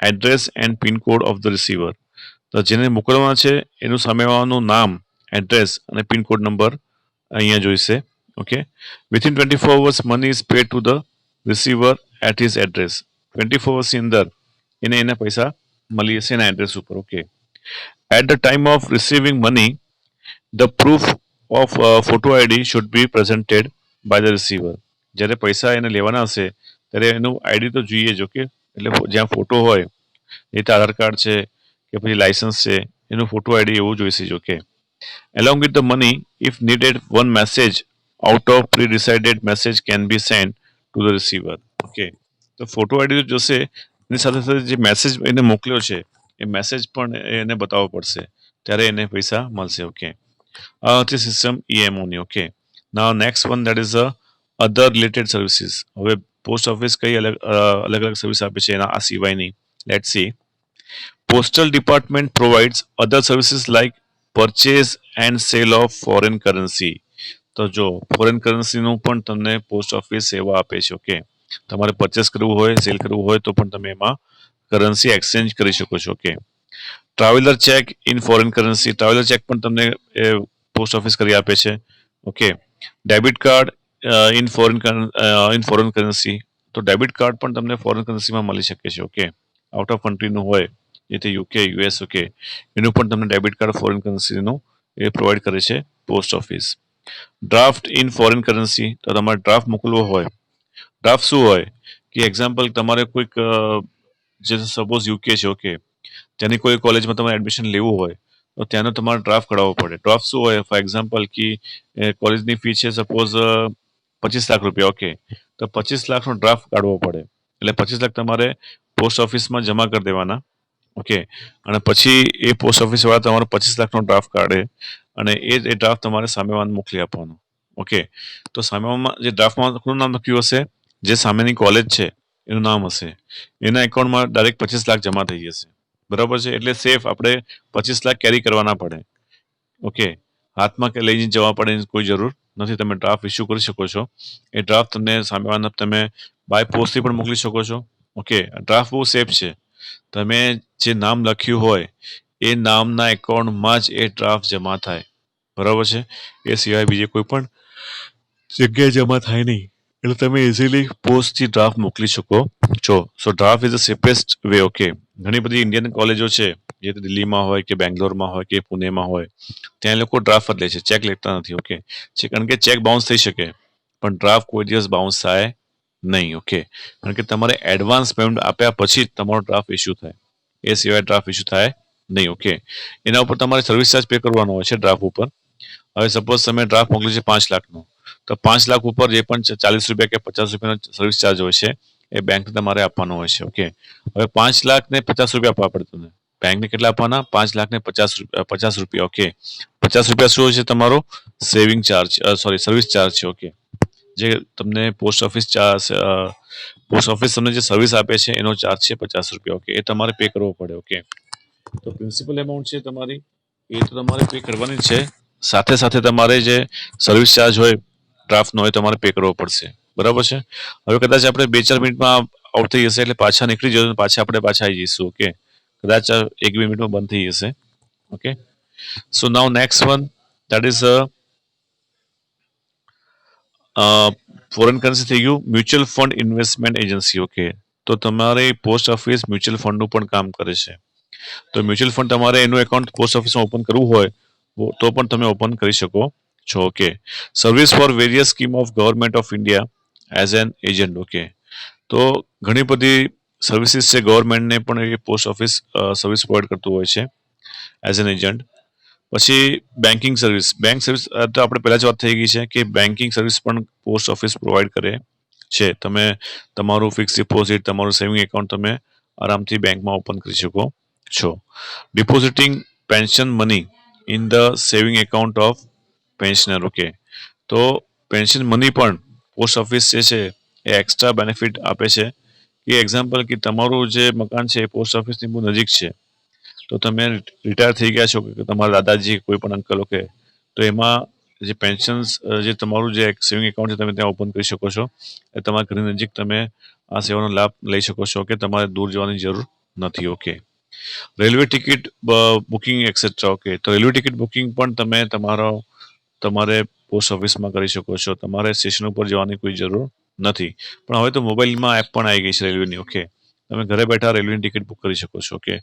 Speaker 1: address and pin code of the receiver. તો જેને મોકલવા છે એનું સામેવાળાનું નામ, એડ્રેસ અને પિન કોડ નંબર અહીંયા જોઈશે. Okay, within 24 hours money is paid to the receiver at his address. 24 અવર્સની અંદર એને પૈસા મળી જશે એના એડ્રેસ ઉપર. Okay, at the time of receiving money the proof of photo ID should be presented by the receiver. જ્યારે પૈસા એને લેવાના હશે ત્યારે એનું આઈડી તો જોઈએ જ. ઓકે, એટલે જ્યાં ફોટો હોય એ તો આધાર કાર્ડ છે કે પછી લાયસન્સ છે, એનું ફોટો આઈડી એવું જોઈશે જ. Okay, along with the money, if needed, one message out of pre-decided message can be sent to the receiver. Okay, તો ફોટો આઈડી તો જોશે, એની સાથે સાથે જે મેસેજ એને મોકલ્યો છે એ મેસેજ પણ એને બતાવવો પડશે, ત્યારે એને પૈસા મળશે. ઓકે, તે સિસ્ટમ ઈએમઓની. Okay, now next one that is other related services. હવે પોસ્ટ ઓફિસ કઈ અલગ અલગ સર્વિસ આપે છે એના આ સિવાયની. Let see. Postal Department provides other services like purchase and sale of foreign currency. તો જો ફોરેન કરન્સીનું પણ તમને પોસ્ટ ઓફિસ સેવા આપે છે. ઓકે, તમારે પરચેસ કરવું હોય, સેલ કરવું હોય તો પણ તમે એમાં કરન્સી એક્સચેન્જ કરી શકો છો. Okay, traveller check in foreign currency. Traveller check પણ તમને પોસ્ટ ઓફિસ કરી આપે છે. Okay, debit card in foreign currency. તો ડેબિટ કાર્ડ પણ તમને ફોરેન કરન્સીમાં મળી શકે છે. ઓકે, આઉટ ઓફ કન્ટ્રીનું હોય જે તે યુકે, યુએસ. ઓકે, એનું પણ તમને ડેબિટ કાર્ડ ફોરેન કરન્સીનું એ પ્રોવાઈડ કરે છે post office. Draft in foreign currency. તો તમારે ડ્રાફ્ટ મોકલવો હોય. ડ્રાફ્ટ શું હોય કે એક્ઝામ્પલ તમારે કોઈક જે સપોઝ યુકે છે. ઓકે, ત્યાંની કોઈ કોલેજમાં તમારે એડમિશન લેવું હોય તો ત્યાંનો તમારે ડ્રાફ્ટ કઢાવવો પડે. ડ્રાફ્ટ શું હોય, ફોર એક્ઝામ્પલ કે કોલેજની ફી છે સપોઝ 25 લાખ રૂપિયા. ઓકે, તો 25 લાખનો ડ્રાફ્ટ કાઢવો પડે. એટલે 25 લાખ તમારે પોસ્ટ ઓફિસમાં જમા કરી દેવાના. ઓકે, અને પછી એ પોસ્ટ ઓફિસ વાળા તમારો 25 લાખનો ડ્રાફ્ટ કાઢે અને એ ડ્રાફ્ટ તમારે સામેવાળાને મોકલી આપવાનો. ઓકે, તો સામેમાં જે ડ્રાફ્ટમાં કોનું નામ લખ્યું હશે, જે સામેની કોલેજ છે એનું નામ હશે, એના એકાઉન્ટમાં ડાયરેક્ટ 25 લાખ જમા થઈ જશે. બરાબર છે, એટલે સેફ આપણે 25 લાખ કેરી કરવા ના પડે. ઓકે, હાથમાં કે લઈને જવા પડે એની કોઈ જરૂર નથી. તમે ડ્રાફ્ટ ઇસ્યુ કરી શકો છો. એ ડ્રાફ્ટ તમને સામેવાળાને તમે બાય પોસ્ટથી પણ મોકલી શકો છો. ઓકે, ડ્રાફ્ટ બહુ સેફ છે. તમે જે નામ લખ્યું હોય એ નામના એકાઉન્ટમાં જ એ ડ્રાફ્ટ જમા થાય. બરાબર છે, એ સિવાય બીજે કોઈ પણ જગ્યાએ જમા થાય નહીં. એટલે તમે ઇઝીલી પોસ્ટથી ડ્રાફ્ટ મોકલી શકો છો. So draft is the safest way. Okay, ઘણી બધી ઇન્ડિયન કોલેજો છે જે દિલ્હીમાં હોય કે બેંગ્લોરમાં હોય કે પુણેમાં હોય, ત્યાં લોકો ડ્રાફ્ટ જ લે છે, ચેક લેતા નથી. ઓકે, કારણ કે ચેક બાઉન્સ થઈ શકે પણ ડ્રાફ્ટ કોઈ દિવસ બાઉન્સ થાય નહીં. ઓકે, કારણ કે તમારે એડવાન્સ પેમેન્ટ આપ્યા પછી જ તમારો ડ્રાફ્ટ ઇસ્યુ થાય, એ સિવાય ડ્રાફ્ટ ઇસ્યુ થાય નહીં. ઓકે, એના ઉપર તમારે સર્વિસ ચાર્જ પે કરવાનો હોય છે ડ્રાફ્ટ ઉપર. હવે સપોઝ તમે ડ્રાફ્ટ મોકલ્યું છે 5 લાખનો, તો 5 લાખ ઉપર જે પણ 40 રૂપિયા કે 50 રૂપિયાનો સર્વિસ ચાર્જ હોય છે એ બેંકને તમારે આપવાનો હોય છે. ઓકે, હવે 5 લાખ ને 50 રૂપિયા આપવા પડે તમને. બેંકને કેટલા આપવાના? 5 લાખ ને 50 રૂપિયા. ઓકે, 50 રૂપિયા શું હોય છે? તમારો saving charge, sorry service charge છે. ઓકે, જે તમને પોસ્ટ ઓફિસ તમને જે સર્વિસ આપે છે એનો ચાર્જ છે 50 રૂપિયા. ઓકે, એ તમારે પે કરવો પડે. ઓકે, તો પ્રિન્સિપલ એમાઉન્ટ છે તમારી એ તો તમારે પે કરવાની જ છે. સાથે સાથે તમારે જે સર્વિસ ચાર્જ હોય ડ્રાફ્ટનો હોય તમારે પે કરવો પડશે. બરાબર છે. હવે કદાચ આપણે 2-4 મિનિટમાં આઉટ થઈ જશે એટલે પાછા નીકળી જશું, પાછા આપણે પાછા આવી જઈશું. ઓકે, કદાચ 1-2 મિનિટમાં બંધ થઈ જશે. Okay, so now next one that is foreign currency થઈ ગયું. Mutual fund investment agency. Okay, તો તમારે પોસ્ટ ઓફિસ મ્યુચ્યુઅલ ફંડનું પણ કામ કરે છે. તો મ્યુચ્યુઅલ ફંડ તમારે એનું એકાઉન્ટ પોસ્ટ ઓફિસમાં ઓપન કરવું હોય તો પણ તમે ઓપન કરી શકો છો. Okay, service four various scheme of government of India as an agent. Okay, તો ઘણી બધી સર્વિસીસ છે ગવર્મેન્ટને પણ એ પોસ્ટ ઓફિસ સર્વિસ પ્રોવાઈડ કરતું હોય છે એઝ એન એજન્ટ. પછી બેન્કિંગ સર્વિસ. બેંક સર્વિસ તો આપણે પહેલા જ વાત થઈ ગઈ છે કે બેન્કિંગ સર્વિસ પણ પોસ્ટ ઓફિસ પ્રોવાઈડ કરે છે. તમે તમારું ફિક્સ ડિપોઝિટ, તમારું સેવિંગ એકાઉન્ટ તમે આરામથી બેંકમાં ઓપન કરી શકો છો. Depositing pension money in the saving account of pensioner. Okay, તો પેન્શન મની પણ પોસ્ટ ઓફિસ જે છે એ એક્સ્ટ્રા બેનિફિટ આપે છે. કે એક્ઝામ્પલ કે તમારું જે મકાન છે એ પોસ્ટ ઓફિસની બહુ નજીક છે, તો તમે રિટાયર થઈ ગયા છો કે તમારા દાદાજી કોઈ પણ અંકલ. ઓકે, તો એમાં જે પેન્શન્સ જે તમારું જે સેવિંગ એકાઉન્ટ છે તમે ત્યાં ઓપન કરી શકો છો. એ તમારા ઘરની નજીક તમે આ સેવાનો લાભ લઈ શકો છો કે તમારે દૂર જવાની જરૂર નથી. Okay, railway ticket booking et cetera. Okay, તો રેલવે ટિકિટ બુકિંગ પણ તમે તમારે પોસ્ટ ઓફિસમાં કરી શકો છો. તમારે સ્ટેશન ઉપર જવાની કોઈ જરૂર નથી. પણ હવે તો મોબાઈલમાં એપ પણ આવી ગઈ છે રેલવેની. ઓકે, તમે ઘરે બેઠા રેલવેની ટિકિટ બુક કરી શકો છો. ઓકે,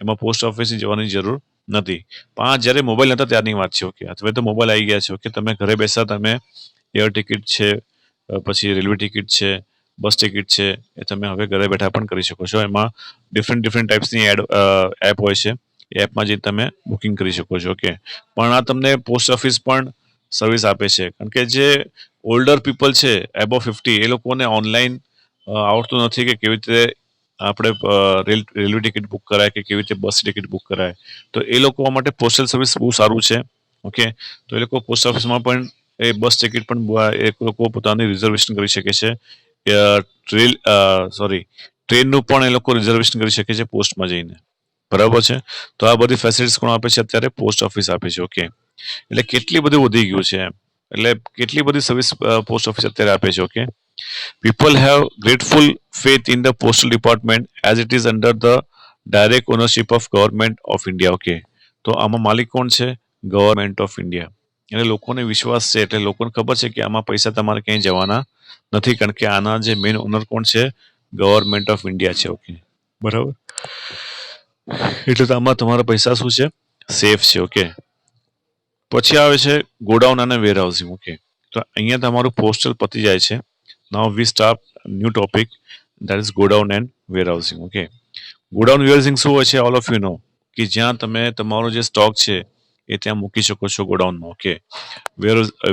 Speaker 1: એમાં પોસ્ટ ઓફિસની જવાની જરૂર નથી. પણ આ જ્યારે મોબાઈલ નહોતા ત્યારની વાત છે. ઓકે, હવે તો મોબાઈલ આવી ગયા છે. ઓકે, તમે ઘરે બેસા તમે એર ટિકિટ છે, પછી રેલવે ટિકિટ છે, બસ ટિકિટ છે, એ તમે હવે ઘરે બેઠા પણ કરી શકો છો. એમાં ડિફરન્ટ ટાઈપ્સની એપ હોય છે. એ એપમાં જઈને તમે બુકિંગ કરી શકો છો. ઓકે, પણ આ તમને પોસ્ટ ઓફિસ પણ સર્વિસ આપે છે. કારણ કે જે ઓલ્ડર પીપલ છે એબો 50, એ લોકોને ઓનલાઈન આવડતું નથી કે કેવી રીતે આપણે રેલવે ટિકિટ બુક કરાય કે કેવી રીતે બસ ટિકિટ બુક કરાય. તો એ લોકો માટે પોસ્ટલ સર્વિસ બહુ સારું છે. ઓકે, તો એ લોકો પોસ્ટ ઓફિસમાં પણ એ બસ ટિકિટ પણ એ લોકો પોતાની રિઝર્વેશન કરી શકે છે. ટ્રેનનું પણ એ લોકો રિઝર્વેશન કરી શકે છે પોસ્ટમાં જઈને. બરાબર છે. તો આ બધી ફેસિલિટીઝ કોણ આપે છે અત્યારે? પોસ્ટ ઓફિસ આપે છે. ઓકે, એટલે કેટલી બધું વધી ગયું છે એમ. એટલે કેટલી બધી સર્વિસ પોસ્ટ ઓફિસ અત્યારે આપે છે. Okay, people have grateful faith in the postal department as it is under the direct ownership of government of India. Okay, તો આમાં માલિક કોણ છે? Government of India. એટલે લોકોને વિશ્વાસ છે, એટલે લોકોને ખબર છે કે આમાં પૈસા તમારે ક્યાંય જવાના નથી. કારણ કે આના જે મેઇન ઓનર કોણ છે? ગવર્મેન્ટ ઓફ ઇન્ડિયા છે. ઓકે, બરાબર. એટલે તો આમાં તમારા પૈસા શું છે? સેફ છે. ઓકે, પછી આવે છે ગોડાઉન અને વેરહાઉસિંગ. ઓકે, તો અહીંયા તમારું પોસ્ટલ પતી જાય છે. Now we start new topic that is godown and warehousing. Okay, godown warehousing શું હોય છે? ઓલ ઓફ યુ નો કે જ્યાં તમે તમારો જે સ્ટોક છે એ ત્યાં મૂકી શકો છો ગોડાઉનમાં. ઓકે,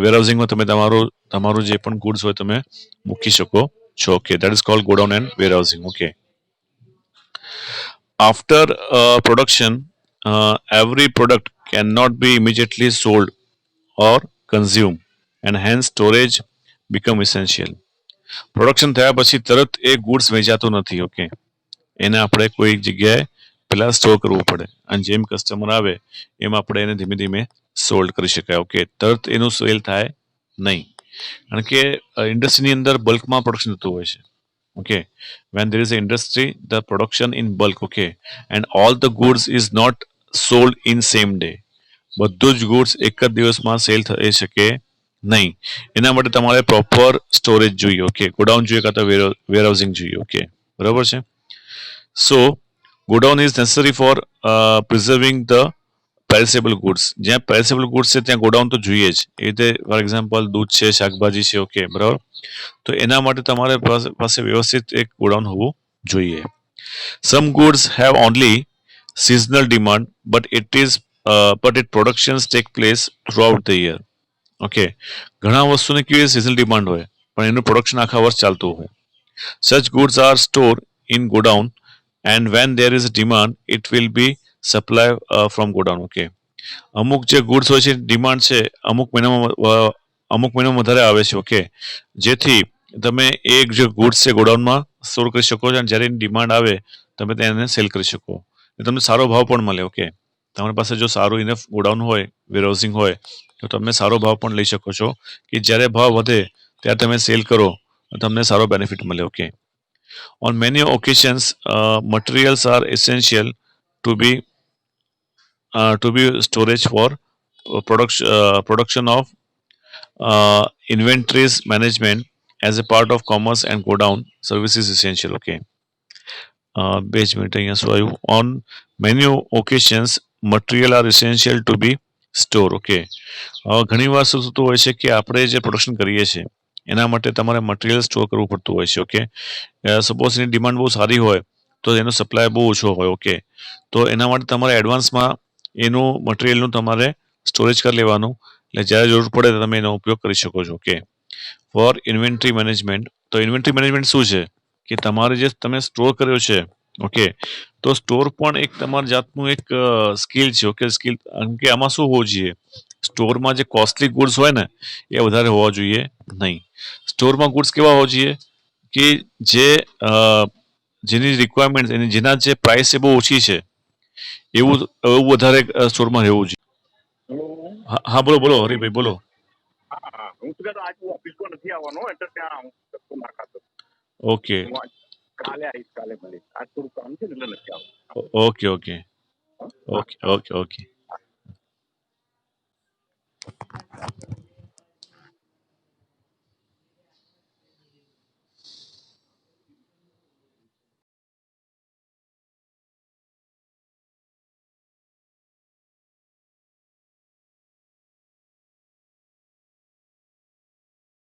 Speaker 1: વેરહાઉસિંગમાં તમે તમારું જે પણ ગુડ્સ હોય તમે મૂકી શકો છો. Okay, that is called godown and warehousing. Okay, after production, every product cannot be immediately sold or consumed, and hence storage become essential. Production થયા પછી તરત એ ગુડ્સ વેચાતું નથી. ઓકે, એને આપણે કોઈ જગ્યાએ પહેલા સ્ટોર કરવું પડે, અને જેમ કસ્ટમર આવે એમ આપણે એને ધીમે ધીમે સોલ્ડ કરી શકાય. ઓકે, તરત એનું સેલ થાય નહીં. કારણ કે ઇન્ડસ્ટ્રીની અંદર બલ્કમાં પ્રોડક્શન થતું હોય છે. Okay, when there is an industry, the production in bulk. Okay, and all the goods is not sold in same day. બધું જ ગુડ્સ એક જ દિવસમાં સેલ થઈ શકે નહીં. એના માટે તમારે પ્રોપર સ્ટોરેજ જોઈએ. ઓકે, ગોડાઉન જોઈએ કાં તો વેરહાઉસિંગ જોઈએ. ઓકે, બરાબર છે. So godown is necessary for preserving the perishable goods. જ્યાં પેરિસેબલ ગુડ્સ છે ત્યાં ગોડાઉન તો જોઈએ જ. એ રીતે ફોર એક્ઝામ્પલ દૂધ છે, શાકભાજી છે. ઓકે, બરાબર. તો એના માટે તમારે પાસે વ્યવસ્થિત એક ગોડાઉન હોવું જોઈએ. Some goods have only seasonal demand, but its productions take place throughout the year. Okay, ઘણા વસ્તુને કેવી સિઝનલ ડિમાન્ડ હોય પણ એનું પ્રોડક્શન આખા વર્ષ ચાલતું હોય. Such goods are store in godown and when there is demand it will be supply from godown. Okay, અમુક જે ગુડ્સ હોય છે ડિમાન્ડ છે અમુક મહિનામાં વધારે આવે છે. ઓકે, જેથી તમે એક જે ગુડ્સ છે ગોડાઉનમાં સ્ટોર કરી શકો છો, અને જ્યારે એની ડિમાન્ડ આવે તમે તેને સેલ કરી શકો, તમને સારો ભાવ પણ મળે. ઓકે, તમારી પાસે જો સારું ઇનફ ગોડાઉન હોય, વેરહાઉસિંગ હોય, તો તમે સારો ભાવ પણ લઈ શકો છો કે જ્યારે ભાવ વધે ત્યારે તમે સેલ કરો તો તમને સારો બેનિફિટ મળે. Okay. On many occasions, materials are essential to be storage for production of inventories management as a part of commerce and go down service is essential. Okay. બે જ મિનિટ અહીંયા શું આવ્યું? On many occasions, material are essential to be store. Okay. ઘણી વાર શું થતું હોય છે કે આપણે જે પ્રોડક્શન કરીએ છીએ એના માટે તમારે મટીરિયલ સ્ટોર કરવું પડતું હોય છે. ઓકે. સપોઝ એની ડિમાન્ડ બહુ સારી હોય તો એનો સપ્લાય બહુ ઓછો હોય. ઓકે. તો એના માટે તમારે એડવાન્સમાં એનું મટીરિયલનું તમારે સ્ટોરેજ કરી લેવાનું, એટલે જ્યારે જરૂર પડે તો તમે એનો ઉપયોગ કરી શકો છો. ઓકે. ફોર ઇન્વેન્ટરી મેનેજમેન્ટ, તો ઇન્વેન્ટરી મેનેજમેન્ટ શું છે કે તમારે જે તમે સ્ટોર કર્યો છે, ઓકે, તો સ્ટોર પણ એક તમારી જાતનું એક સ્કિલ છે. ઓકે. સ્કિલ કે આમાં શું હોવું જોઈએ, સ્ટોરમાં જે કોસ્ટલી ગુડ્સ હોય ને એ વધારે હોવા જોઈએ નહીં. સ્ટોરમાં ગુડ્સ કેવા હોવા જોઈએ કે જે જેની રિક્વાયરમેન્ટ એની જેના જે પ્રાઇસ છે બહુ ઓછી છે એવું એવું વધારે સ્ટોરમાં રહેવું જોઈએ. હા હા, બોલો બોલો હરિભાઈ, બોલો. Okay okay okay okay okay okay.